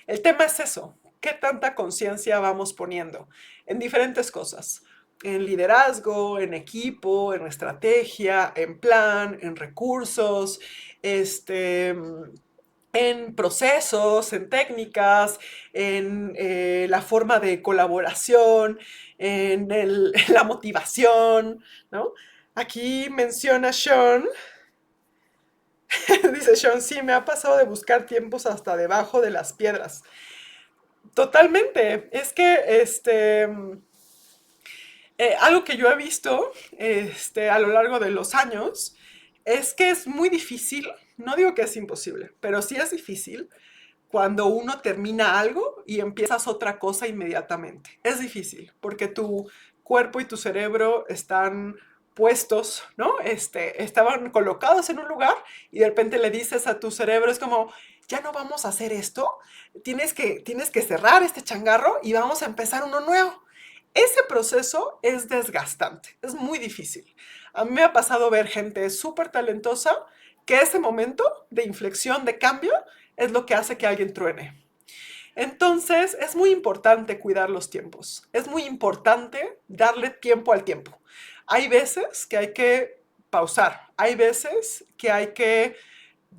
El tema es eso. ¿Qué tanta conciencia vamos poniendo en diferentes cosas? En liderazgo, en equipo, en estrategia, en plan, en recursos, este, en procesos, en técnicas, en la forma de colaboración, en la motivación, ¿no? Aquí menciona Sean. Dice Sean, sí, me ha pasado de buscar tiempos hasta debajo de las piedras. Totalmente. Es que algo que yo he visto a lo largo de los años es que es muy difícil, no digo que es imposible, pero sí es difícil cuando uno termina algo y empiezas otra cosa inmediatamente. Es difícil porque tu cuerpo y tu cerebro están puestos, ¿no? Estaban colocados en un lugar y de repente le dices a tu cerebro, es como, ya no vamos a hacer esto, tienes que cerrar este changarro y vamos a empezar uno nuevo. Ese proceso es desgastante, es muy difícil. A mí me ha pasado ver gente súper talentosa que ese momento de inflexión, de cambio, es lo que hace que alguien truene. Entonces, es muy importante cuidar los tiempos. Es muy importante darle tiempo al tiempo. Hay veces que hay que pausar. Hay veces que hay que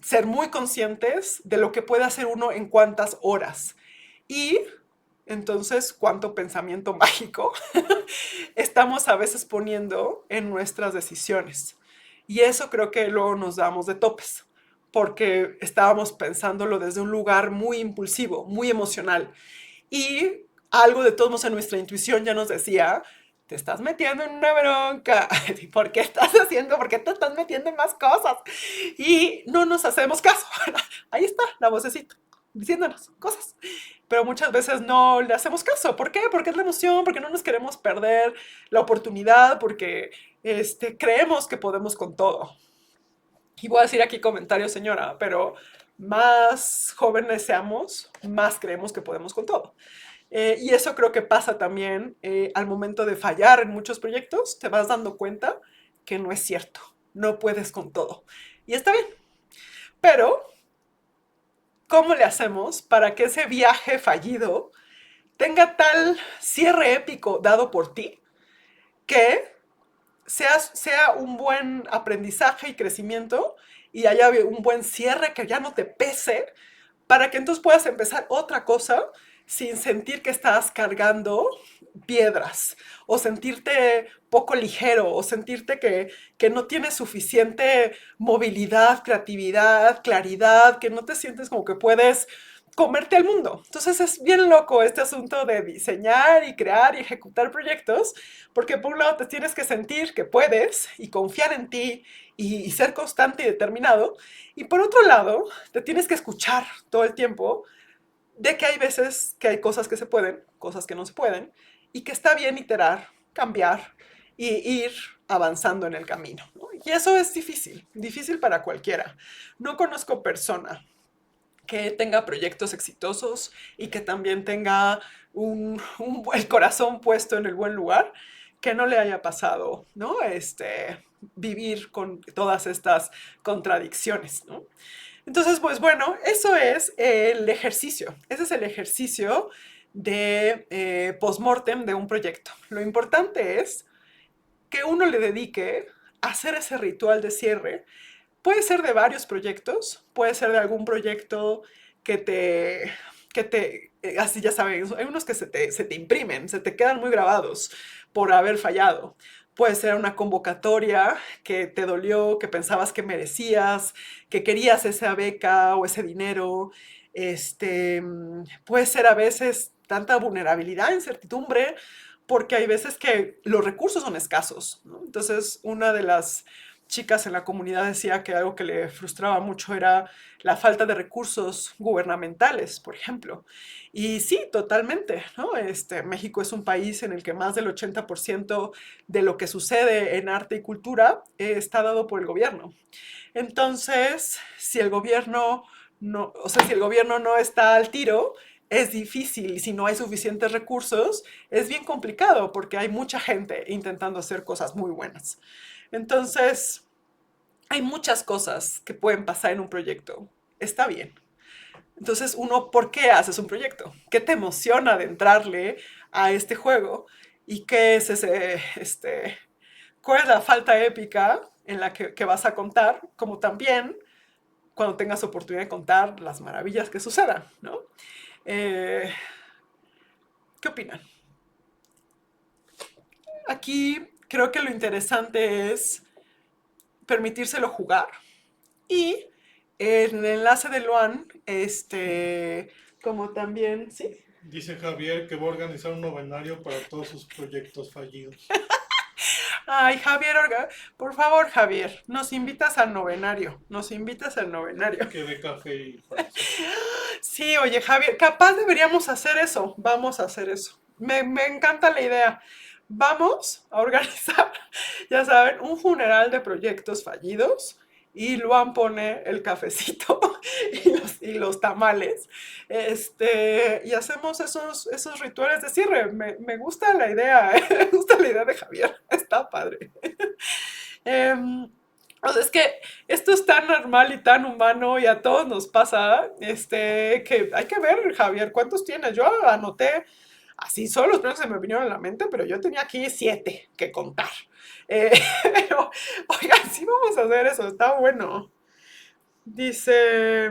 ser muy conscientes de lo que puede hacer uno en cuántas horas. Y entonces, cuánto pensamiento mágico estamos a veces poniendo en nuestras decisiones. Y eso creo que luego nos damos de topes, porque estábamos pensándolo desde un lugar muy impulsivo, muy emocional. Y algo de todos modos en nuestra intuición ya nos decía, te estás metiendo en una bronca. ¿Por qué estás haciendo? ¿Por qué te estás metiendo en más cosas? Y no nos hacemos caso. Ahí está la vocecita diciéndonos cosas. Pero muchas veces no le hacemos caso. ¿Por qué? Porque es la emoción, porque no nos queremos perder la oportunidad, porque creemos que podemos con todo. Y voy a decir aquí comentario, señora, pero más jóvenes seamos, más creemos que podemos con todo. Y eso creo que pasa también al momento de fallar en muchos proyectos, te vas dando cuenta que no es cierto, no puedes con todo. Y está bien, pero ¿cómo le hacemos para que ese viaje fallido tenga tal cierre épico dado por ti que sea un buen aprendizaje y crecimiento y haya un buen cierre que ya no te pese para que entonces puedas empezar otra cosa sin sentir que estás cargando piedras o sentirte poco ligero o sentirte que no tienes suficiente movilidad, creatividad, claridad, que no te sientes como que puedes comerte el mundo. Entonces es bien loco este asunto de diseñar y crear y ejecutar proyectos, porque por un lado te tienes que sentir que puedes y confiar en ti y ser constante y determinado, y por otro lado te tienes que escuchar todo el tiempo de que hay veces que hay cosas que se pueden, cosas que no se pueden, y que está bien iterar, cambiar y ir avanzando en el camino, ¿no? Y eso es difícil, difícil para cualquiera. No conozco persona que tenga proyectos exitosos y que también tenga el corazón puesto en el buen lugar, que no le haya pasado, ¿no? Vivir con todas estas contradicciones, ¿no? Entonces, pues bueno, eso es el ejercicio. Ese es el ejercicio de postmortem de un proyecto. Lo importante es que uno le dedique a hacer ese ritual de cierre. Puede ser de varios proyectos, puede ser de algún proyecto que así ya saben, hay unos que se te imprimen, se te quedan muy grabados por haber fallado. Puede ser una convocatoria que te dolió, que pensabas que merecías, que querías esa beca o ese dinero. Puede ser a veces tanta vulnerabilidad, incertidumbre, porque hay veces que los recursos son escasos, ¿no? Entonces, una de las chicas en la comunidad decía que algo que le frustraba mucho era la falta de recursos gubernamentales, por ejemplo. Y sí, totalmente, ¿no? México es un país en el que más del 80% de lo que sucede en arte y cultura está dado por el gobierno. Entonces, si el gobierno no, o sea, si el gobierno no está al tiro, es difícil y si no hay suficientes recursos, es bien complicado porque hay mucha gente intentando hacer cosas muy buenas. Entonces, hay muchas cosas que pueden pasar en un proyecto. Está bien. Entonces, uno, ¿por qué haces un proyecto? ¿Qué te emociona de entrarle a este juego? ¿Y qué es cuál es la falta épica en la que vas a contar? Como también cuando tengas oportunidad de contar las maravillas que sucedan, ¿no? Eh, ¿Qué opinan? Aquí creo que lo interesante es permitírselo jugar y en el enlace de Luan, como también, sí. Dice Javier que va a organizar un novenario para todos sus proyectos fallidos. Ay, Javier Orga, por favor, Javier, nos invitas al novenario, nos invitas al novenario. Que de café y francés. Sí, oye, Javier, capaz deberíamos hacer eso, vamos a hacer eso. Me encanta la idea. Vamos a organizar, ya saben, un funeral de proyectos fallidos y Luan pone el cafecito y los tamales. Y hacemos esos rituales de cierre. Me gusta la idea, me gusta la idea de Javier. Está padre. O sea, es que esto es tan normal y tan humano y a todos nos pasa, que hay que ver, Javier, ¿cuántos tienes? Yo anoté así solo los primeros que se me vinieron a la mente, pero yo tenía aquí 7 que contar. Eh, pero, oigan, sí vamos a hacer eso, está bueno. Dice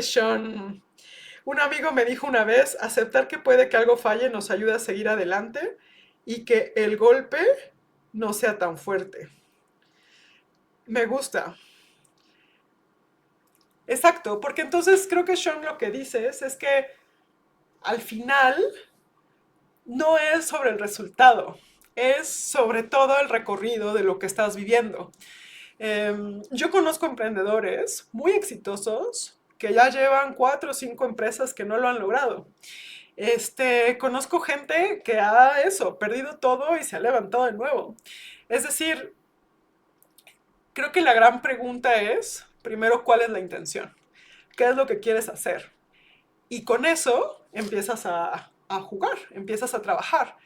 Sean, un amigo me dijo una vez, aceptar que puede que algo falle nos ayuda a seguir adelante y que el golpe no sea tan fuerte. Me gusta. Exacto, porque entonces creo que Sean lo que dices es que al final no es sobre el resultado, es sobre todo el recorrido de lo que estás viviendo. Yo conozco emprendedores muy exitosos que ya llevan 4 o 5 empresas que no lo han logrado. Conozco gente que ha eso, perdido todo y se ha levantado de nuevo. Es decir, creo que la gran pregunta es, primero, ¿cuál es la intención? ¿Qué es lo que quieres hacer? Y con eso empiezas a jugar, empiezas a trabajar.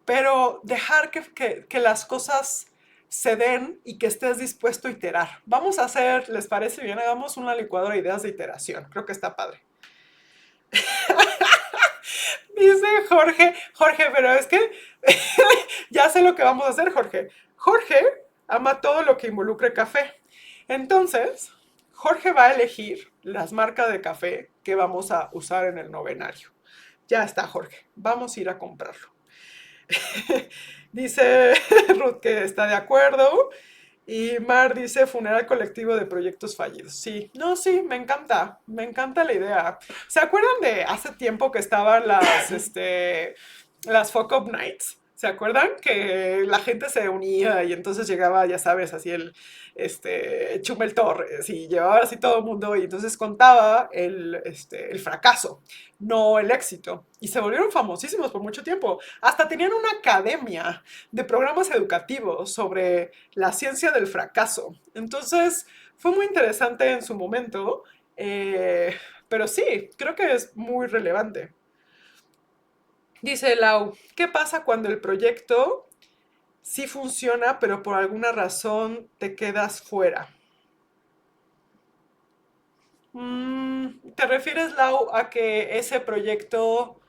Pero dejar que las cosas se den y que estés dispuesto a iterar. Vamos a hacer, ¿les parece bien? Hagamos una licuadora de ideas de iteración. Creo que está padre. Dice Jorge, pero es que ya sé lo que vamos a hacer, Jorge. Jorge ama todo lo que involucre café. Entonces, Jorge va a elegir las marcas de café que vamos a usar en el novenario. Ya está, Jorge. Vamos a ir a comprarlo. Dice Ruth que está de acuerdo. Y Mar dice funeral colectivo de proyectos fallidos. Sí, no, sí, me encanta la idea. ¿Se acuerdan de hace tiempo que estaban las Fuck Up Nights? ¿Se acuerdan? Que la gente se unía y entonces llegaba, ya sabes, así Chumel Torres y llevaba así todo el mundo y entonces contaba el fracaso, no el éxito. Y se volvieron famosísimos por mucho tiempo. Hasta tenían una academia de programas educativos sobre la ciencia del fracaso. Entonces, fue muy interesante en su momento, pero sí, creo que es muy relevante. Dice Lau, ¿qué pasa cuando el proyecto sí funciona, pero por alguna razón te quedas fuera? ¿Te refieres, Lau, a que ese proyecto,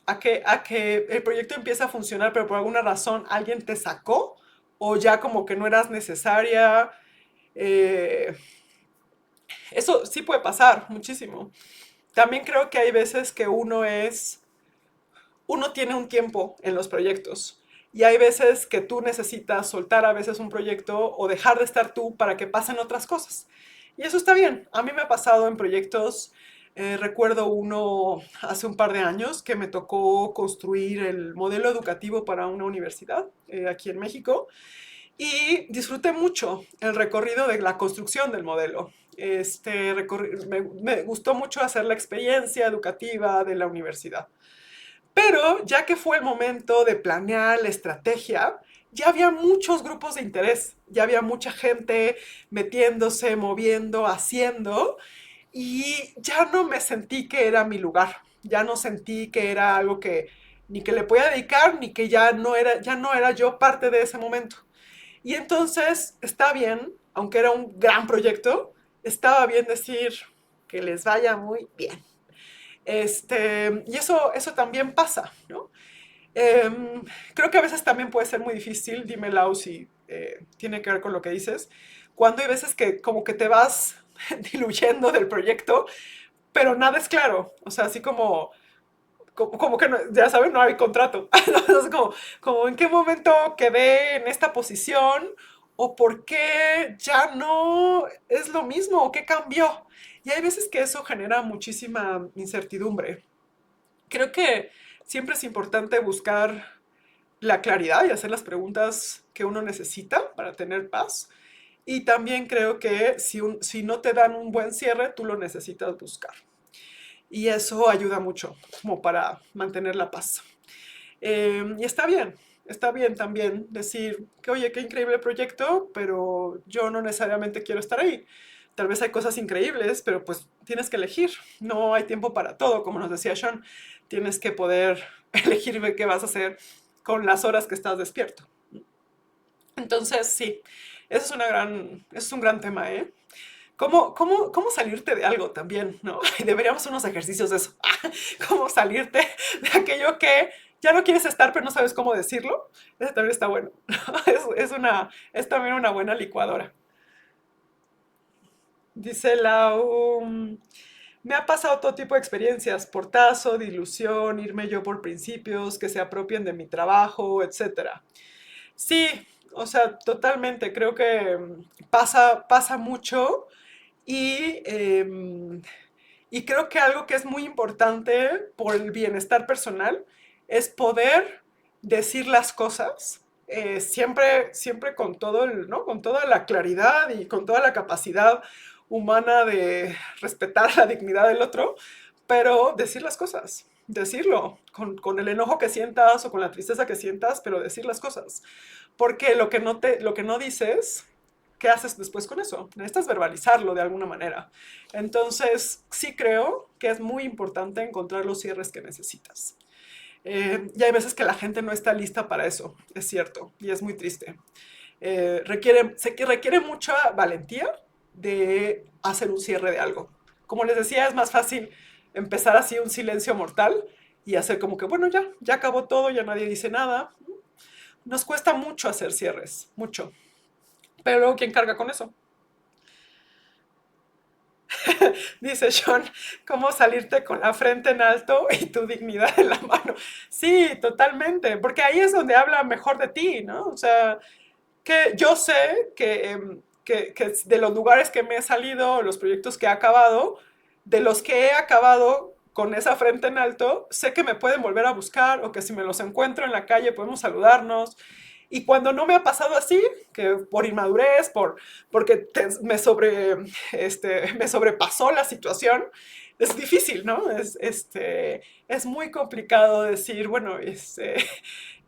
a que el proyecto empieza a funcionar, pero por alguna razón alguien te sacó? ¿O ya como que no eras necesaria? Eh, Eso sí puede pasar muchísimo. También creo que hay veces que uno tiene un tiempo en los proyectos y hay veces que tú necesitas soltar a veces un proyecto o dejar de estar tú para que pasen otras cosas. Y eso está bien. A mí me ha pasado en proyectos, recuerdo uno hace un par de años que me tocó construir el modelo educativo para una universidad aquí en México y disfruté mucho el recorrido de la construcción del modelo. Me gustó mucho hacer la experiencia educativa de la universidad. Pero ya que fue el momento de planear la estrategia, ya había muchos grupos de interés, ya había mucha gente metiéndose, moviendo, haciendo, y ya no me sentí que era mi lugar, ya no sentí que era algo que ni que le podía dedicar, ni que ya no era yo parte de ese momento. Y entonces está bien, aunque era un gran proyecto, estaba bien decir que les vaya muy bien. Y eso también pasa, ¿no? Creo que a veces también puede ser muy difícil, dime Lau si tiene que ver con lo que dices, cuando hay veces que como que te vas diluyendo del proyecto, pero nada es claro, o sea, así como que, ya saben, no hay contrato. Entonces, como en qué momento quedé en esta posición o por qué ya no es lo mismo o qué cambió. Y hay veces que eso genera muchísima incertidumbre. Creo que siempre es importante buscar la claridad y hacer las preguntas que uno necesita para tener paz. Y también creo que si no te dan un buen cierre, tú lo necesitas buscar. Y eso ayuda mucho como para mantener la paz. Y está bien también decir que, oye, qué increíble proyecto, pero yo no necesariamente quiero estar ahí. Tal vez hay cosas increíbles, pero pues tienes que elegir. No hay tiempo para todo, como nos decía Sean. Tienes que poder elegir qué vas a hacer con las horas que estás despierto. Entonces, sí, eso es un gran tema, ¿eh? ¿Cómo salirte de algo también, ¿no? Deberíamos unos ejercicios de eso. Cómo salirte de aquello que ya no quieres estar, pero no sabes cómo decirlo. Eso también está bueno. Es también una buena licuadora. Dice me ha pasado todo tipo de experiencias, portazo, dilución, irme yo por principios que se apropien de mi trabajo, etcétera. Sí, o sea, totalmente. Creo que pasa mucho y y creo que algo que es muy importante por el bienestar personal es poder decir las cosas siempre con ¿no? Con toda la claridad y con toda la capacidad humana de respetar la dignidad del otro, pero decir las cosas, decirlo, con el enojo que sientas o con la tristeza que sientas, pero decir las cosas. Porque lo que no dices, ¿qué haces después con eso? Necesitas verbalizarlo de alguna manera. Entonces, sí creo que es muy importante encontrar los cierres que necesitas. Y hay veces que la gente no está lista para eso, es cierto, y es muy triste. Requiere mucha valentía de hacer un cierre de algo. Como les decía, es más fácil empezar así un silencio mortal y hacer como que, bueno, ya acabó todo, ya nadie dice nada. Nos cuesta mucho hacer cierres, mucho. Pero luego, ¿quién carga con eso? Dice Sean, ¿cómo salirte con la frente en alto y tu dignidad en la mano? Sí, totalmente, porque ahí es donde habla mejor de ti, ¿no? O sea, que yo sé que de los lugares que me he salido, los proyectos que he acabado, de los que he acabado con esa frente en alto, sé que me pueden volver a buscar o que si me los encuentro en la calle podemos saludarnos. Y cuando no me ha pasado así, que por inmadurez, porque me sobrepasó la situación, es difícil, ¿no? Es muy complicado decir, bueno,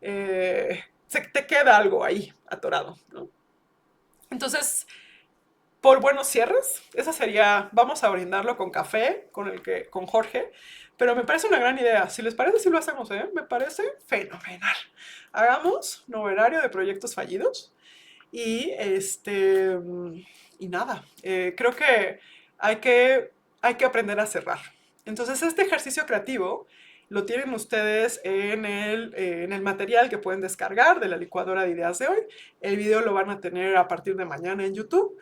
se te queda algo ahí atorado, ¿no? Entonces, por buenos cierres. Esa sería, vamos a brindarlo con café, con Jorge, pero me parece una gran idea. Si les parece, si lo hacemos, ¿eh? Me parece fenomenal. Hagamos noverario de proyectos fallidos y y nada, creo que hay, que hay que aprender a cerrar. Entonces, este ejercicio creativo lo tienen ustedes en el material que pueden descargar de la licuadora de ideas de hoy. El video lo van a tener a partir de mañana en YouTube.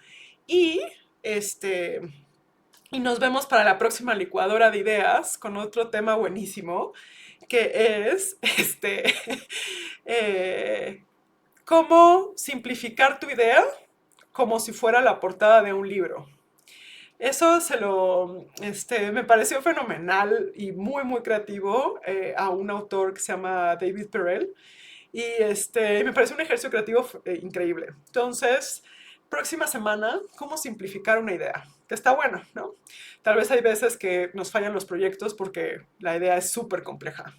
Y este, y nos vemos para la próxima licuadora de ideas con otro tema buenísimo, que es eh, cómo simplificar tu idea como si fuera la portada de un libro. Eso me pareció fenomenal y muy, muy creativo a un autor que se llama David Perel. Y me parece un ejercicio creativo increíble. Entonces, próxima semana, ¿cómo simplificar una idea? Que está bueno, ¿no? Tal vez hay veces que nos fallan los proyectos porque la idea es súper compleja,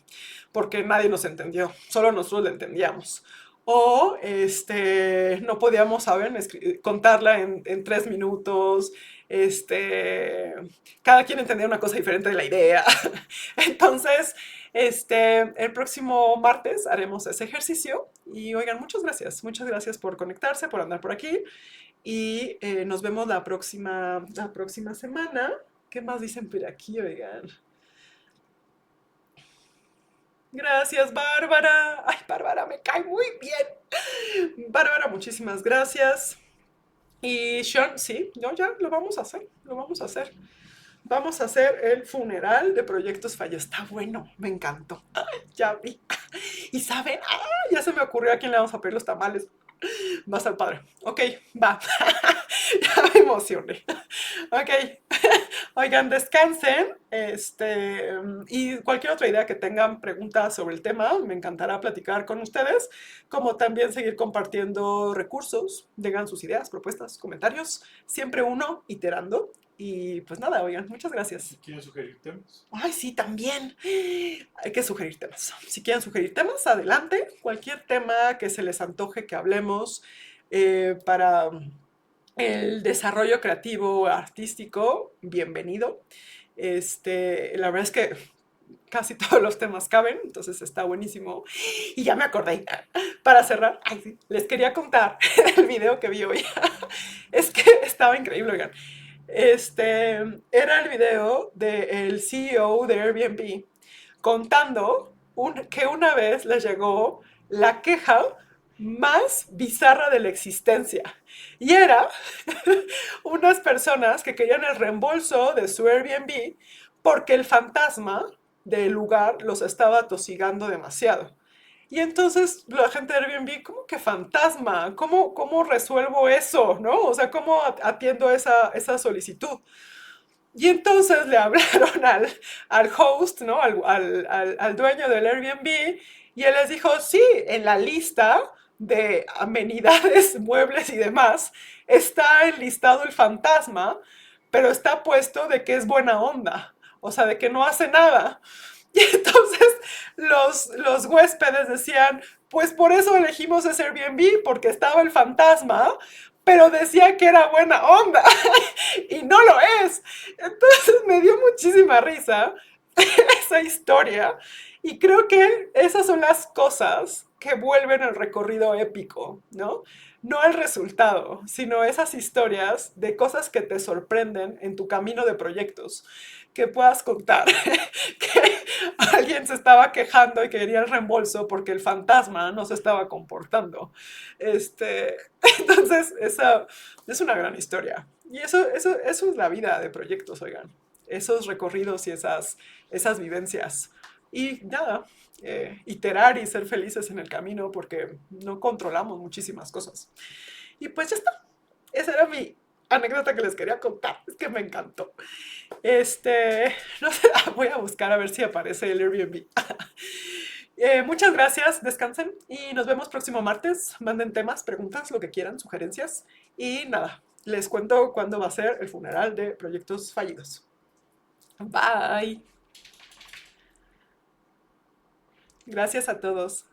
porque nadie nos entendió, solo nosotros la entendíamos. O no podíamos, ¿saben? Contarla en 3 minutos. Cada quien entendía una cosa diferente de la idea. Entonces, el próximo martes haremos ese ejercicio y oigan, muchas gracias por conectarse, por andar por aquí y nos vemos la próxima semana. ¿Qué más dicen por aquí, oigan? Gracias, Bárbara. Ay, Bárbara, me cae muy bien. Bárbara, muchísimas gracias. Y Sean, sí, no, ya lo vamos a hacer, lo vamos a hacer. Vamos a hacer el funeral de Proyectos Falla. Está bueno, me encantó. Ay, ya vi. Y saben, ya se me ocurrió a quién le vamos a pedir los tamales. Va a estar padre. Ok, va. Ya me emocioné. Ok. Oigan, descansen. Y cualquier otra idea que tengan, preguntas sobre el tema, me encantará platicar con ustedes. Como también seguir compartiendo recursos. Digan sus ideas, propuestas, comentarios. Siempre uno iterando. Y pues nada, oigan, muchas gracias. Si quieren sugerir temas. Ay, sí, también. Hay que sugerir temas. Si quieren sugerir temas, adelante. Cualquier tema que se les antoje que hablemos para el desarrollo creativo artístico, bienvenido. La verdad es que casi todos los temas caben, entonces está buenísimo. Y ya me acordé, para cerrar, ay, sí, les quería contar el video que vi hoy. Es que estaba increíble, oigan. Era el video del CEO de Airbnb contando que una vez les llegó la queja más bizarra de la existencia. Y era unas personas que querían el reembolso de su Airbnb porque el fantasma del lugar los estaba atosigando demasiado. Y entonces la gente de Airbnb, ¿cómo que fantasma? ¿Cómo resuelvo eso? ¿No? O sea, ¿cómo atiendo esa solicitud? Y entonces le hablaron al host, ¿no? Al dueño del Airbnb, y él les dijo, sí, en la lista de amenidades, muebles y demás, está enlistado el fantasma, pero está puesto de que es buena onda, o sea, de que no hace nada. Y entonces los huéspedes decían, pues por eso elegimos ese Airbnb, porque estaba el fantasma, pero decía que era buena onda y no lo es. Entonces me dio muchísima risa esa historia y creo que esas son las cosas que vuelven el recorrido épico, ¿no? No el resultado, sino esas historias de cosas que te sorprenden en tu camino de proyectos, que puedas contar que alguien se estaba quejando y quería el reembolso porque el fantasma no se estaba comportando. Este, entonces, esa es una gran historia. Y eso es la vida de proyectos, oigan. Esos recorridos y esas vivencias. Y nada, iterar y ser felices en el camino porque no controlamos muchísimas cosas. Y pues ya está. Esa era mi anécdota que les quería contar. Es que me encantó. No sé, voy a buscar a ver si aparece el Airbnb. Muchas gracias, descansen y nos vemos próximo martes. Manden temas, preguntas, lo que quieran, sugerencias. Y nada, les cuento cuándo va a ser el funeral de proyectos fallidos. Bye. Gracias a todos.